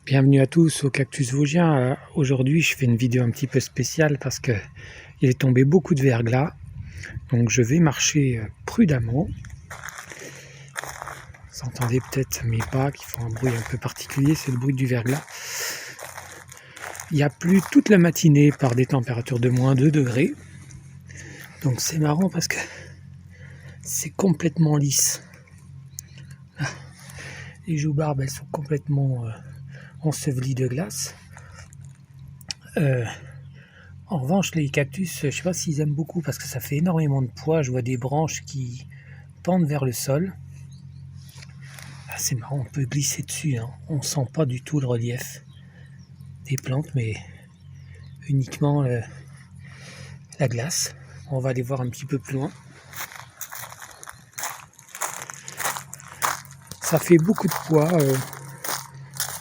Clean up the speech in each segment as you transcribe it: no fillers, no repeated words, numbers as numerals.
Bienvenue à tous au Cactus Vosgien. Aujourd'hui, je fais une vidéo un petit peu spéciale parce que il est tombé beaucoup de verglas. Donc je vais marcher prudemment. Vous entendez peut-être mes pas qui font un bruit un peu particulier, c'est le bruit du verglas. Il y a plu toute la matinée par des températures de moins 2 degrés. Donc c'est marrant parce que c'est complètement lisse. Les joubarbes, elles sont complètement ensevelies de glace. En revanche, les cactus, je ne sais pas s'ils aiment beaucoup parce que ça fait énormément de poids. Je vois des branches qui pendent vers le sol. Ah, c'est marrant, on peut glisser dessus, hein. On ne sent pas du tout le relief des plantes, mais uniquement la glace. On va aller voir un petit peu plus loin. Ça fait beaucoup de poids.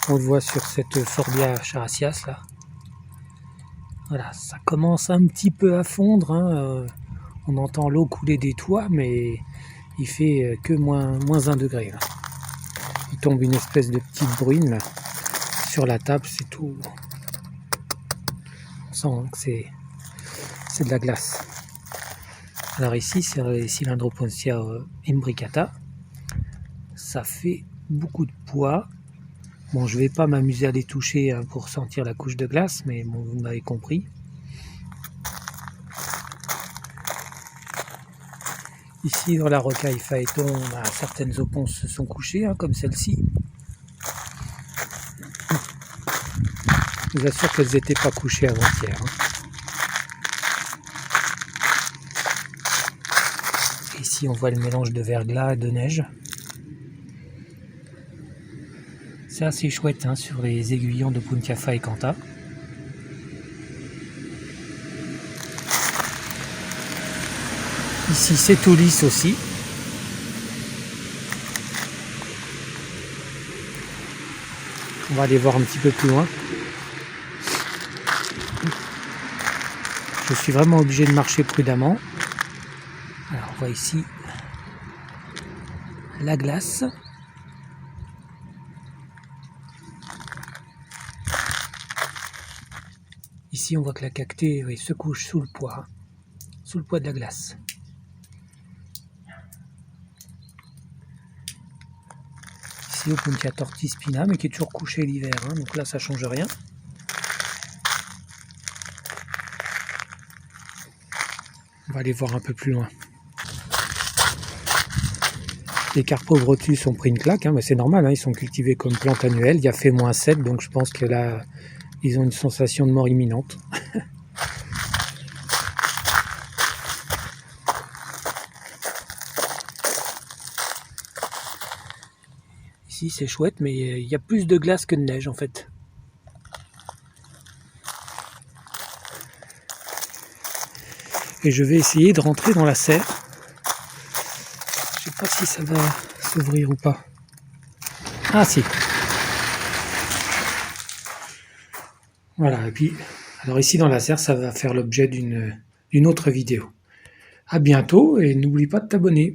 On le voit sur cette Forbia characias là. Voilà, ça commence un petit peu à fondre, hein. On entend l'eau couler des toits, mais il fait que moins 1 degré. Là. Il tombe une espèce de petite bruine là, sur la table, c'est tout. On sent hein, que c'est de la glace. Alors ici, c'est les Cylindropontia imbricata. Ça fait beaucoup de poids. Bon, je ne vais pas m'amuser à les toucher hein, pour sentir la couche de glace, mais bon, vous m'avez compris. Ici, dans la rocaille phaéton, certaines oponces se sont couchées, hein, comme celle-ci. Je vous assure qu'elles n'étaient pas couchées avant-hier. Hein. Ici, on voit le mélange de verglas et de neige. C'est assez chouette hein, sur les aiguillons de Puntia faecanta. Ici, c'est tout lisse aussi. On va aller voir un petit peu plus loin. Je suis vraiment obligé de marcher prudemment. Alors, on voit ici la glace. Ici, on voit que la cactée se couche sous le poids de la glace. Ici, au Puntia tortispina, mais qui est toujours couché l'hiver, hein, donc là, ça change rien. On va aller voir un peu plus loin. Les Carpobrotus ont pris une claque, hein, mais c'est normal, hein, ils sont cultivés comme plantes annuelles. Il y a fait -7, donc je pense que là, ils ont une sensation de mort imminente. Ici, c'est chouette, mais il y a plus de glace que de neige, en fait. Et je vais essayer de rentrer dans la serre. Je sais pas si ça va s'ouvrir ou pas. Ah si. Voilà, et puis, alors ici dans la serre, ça va faire l'objet d'une autre vidéo. À bientôt et n'oublie pas de t'abonner.